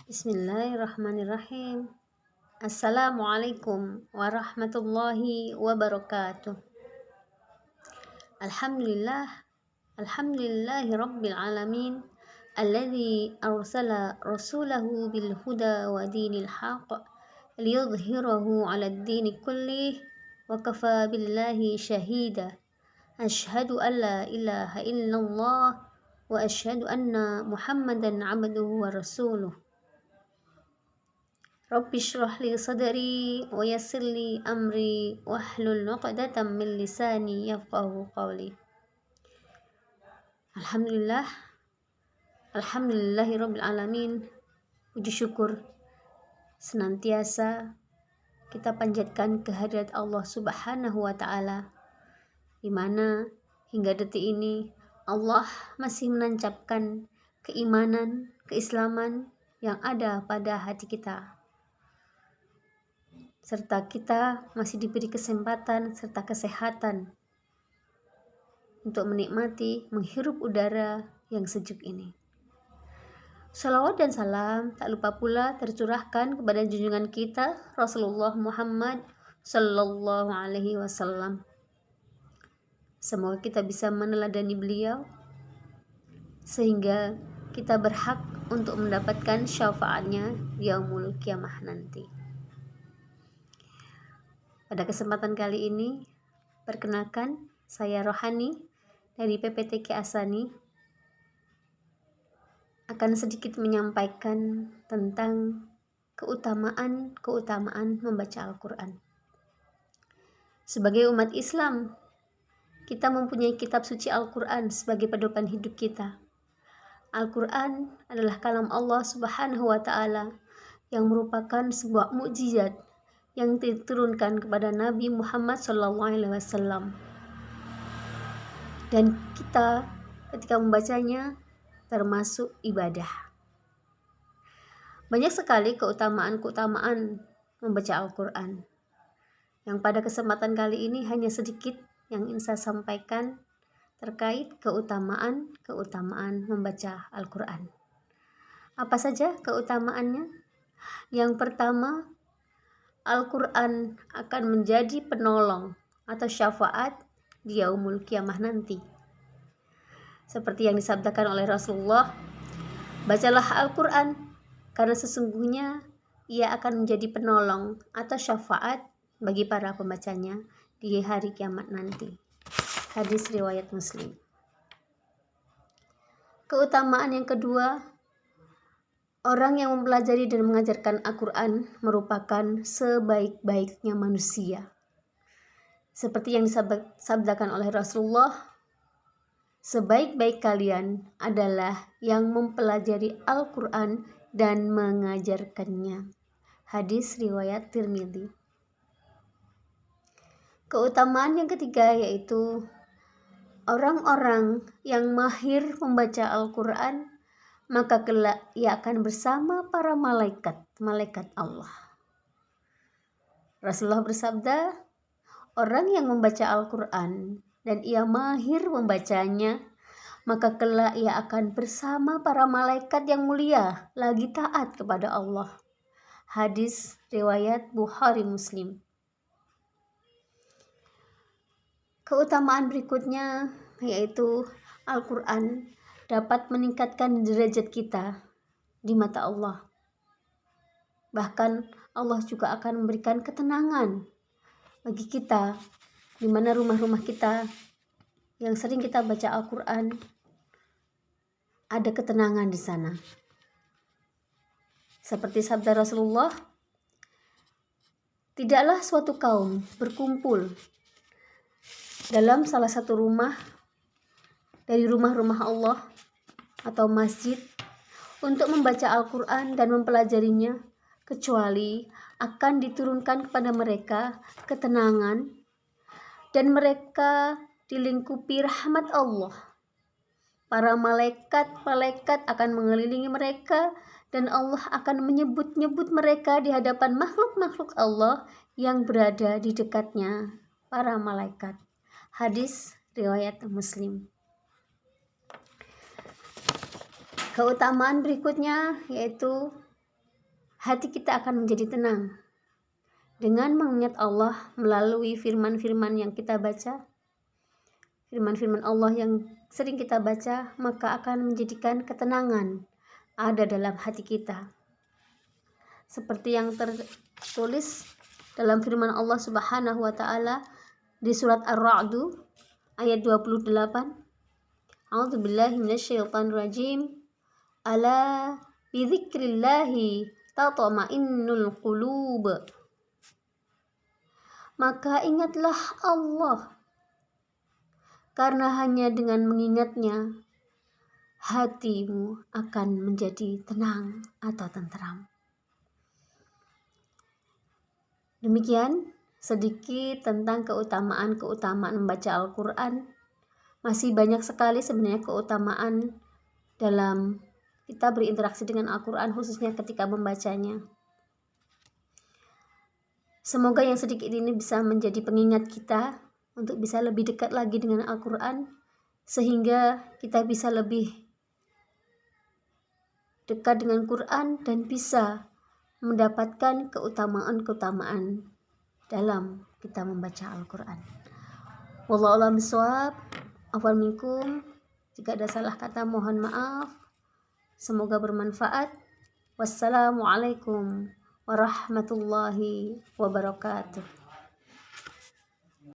Bismillahirrahmanirrahim. Assalamualaikum warahmatullahi wabarakatuh. Alhamdulillah, alhamdulillahi rabbil alamin, alladzi arsala rasulahu bil huda wa dinil haq liyudhhirahu 'alad dini kullih wa kafa billahi syahida. Asyhadu an la ilaha illallah wa asyhadu anna Muhammadan 'abduhu wa rasuluh. Rabbi shrah li sadri wa yassir li amri wahlul 'uqdatam min lisani yafqahu qawli. Alhamdulillah, alhamdulillahirabbil alamin. Puji syukur senantiasa kita panjatkan kehadirat Allah Subhanahu wa taala, di mana hingga detik ini Allah masih menancapkan keimanan, keislaman yang ada pada hati kita, serta kita masih diberi kesempatan serta kesehatan untuk menikmati menghirup udara yang sejuk ini. Salawat dan salam tak lupa pula tercurahkan kepada junjungan kita Rasulullah Muhammad Sallallahu Alaihi Wasallam. Semoga kita bisa meneladani beliau sehingga kita berhak untuk mendapatkan syafaatnya di yaumul kiamah nanti. Pada kesempatan kali ini, perkenalkan saya Rohani dari PPTK Asani akan sedikit menyampaikan tentang keutamaan membaca Al-Quran. Sebagai umat Islam, kita mempunyai kitab suci Al-Quran sebagai pedoman hidup kita. Al-Quran adalah kalam Allah Subhanahu wa Ta'ala yang merupakan sebuah mukjizat yang diturunkan kepada Nabi Muhammad SAW, dan kita ketika membacanya termasuk ibadah. Banyak sekali keutamaan membaca Al-Quran, yang pada kesempatan kali ini hanya sedikit yang ingin saya sampaikan terkait keutamaan membaca Al-Quran. Apa saja keutamaannya? Yang pertama, Al-Quran akan menjadi penolong atau syafaat di yaumul kiamah nanti. Seperti yang disabdakan oleh Rasulullah, bacalah Al-Quran karena sesungguhnya ia akan menjadi penolong atau syafaat bagi para pembacanya di hari kiamat nanti. Hadis riwayat Muslim. Keutamaan yang kedua, orang yang mempelajari dan mengajarkan Al-Quran merupakan sebaik-baiknya manusia. Seperti yang disabdakan oleh Rasulullah, sebaik-baik kalian adalah yang mempelajari Al-Quran dan mengajarkannya. Hadis riwayat Tirmidzi. Keutamaan yang ketiga yaitu orang-orang yang mahir membaca Al-Quran, maka kelak ia akan bersama para malaikat Allah. Rasulullah bersabda, orang yang membaca Al-Quran dan ia mahir membacanya, maka kelak ia akan bersama para malaikat yang mulia lagi taat kepada Allah. Hadis riwayat Bukhari Muslim. Keutamaan berikutnya yaitu Al-Quran dapat meningkatkan derajat kita di mata Allah. Bahkan Allah juga akan memberikan ketenangan bagi kita, di mana rumah-rumah kita yang sering kita baca Al-Quran, ada ketenangan di sana. Seperti sabda Rasulullah, tidaklah suatu kaum berkumpul dalam salah satu rumah dari rumah-rumah Allah atau masjid untuk membaca Al-Quran dan mempelajarinya, kecuali akan diturunkan kepada mereka ketenangan dan mereka dilingkupi rahmat Allah. Para malaikat akan mengelilingi mereka dan Allah akan menyebut-nyebut mereka di hadapan makhluk-makhluk Allah yang berada di dekatnya, para malaikat. Hadis riwayat Muslim. Keutamaan berikutnya yaitu hati kita akan menjadi tenang. Dengan mengingat Allah melalui firman-firman yang kita baca, firman-firman Allah yang sering kita baca, maka akan menjadikan ketenangan ada dalam hati kita. Seperti yang tertulis dalam firman Allah Subhanahu wa taala di surat Ar-Ra'd ayat 28. A'udzubillahi minasyaitonir rajim. Ala bidzikrillahi tatma'innul qulub. Maka ingatlah Allah, karena hanya dengan mengingatnya hatimu akan menjadi tenang atau tentram. Demikian sedikit tentang keutamaan membaca Al-Quran. Masih banyak sekali sebenarnya keutamaan dalam kita berinteraksi dengan Al-Quran, khususnya ketika membacanya. Semoga yang sedikit ini bisa menjadi pengingat kita untuk bisa lebih dekat lagi dengan Al-Quran, sehingga kita bisa lebih dekat dengan Quran dan bisa mendapatkan keutamaan-keutamaan dalam kita membaca Al-Quran. Wallahu a'lam bishawab. Afwan minkum. Jika ada salah kata mohon maaf. Semoga bermanfaat. Wassalamualaikum warahmatullahi wabarakatuh.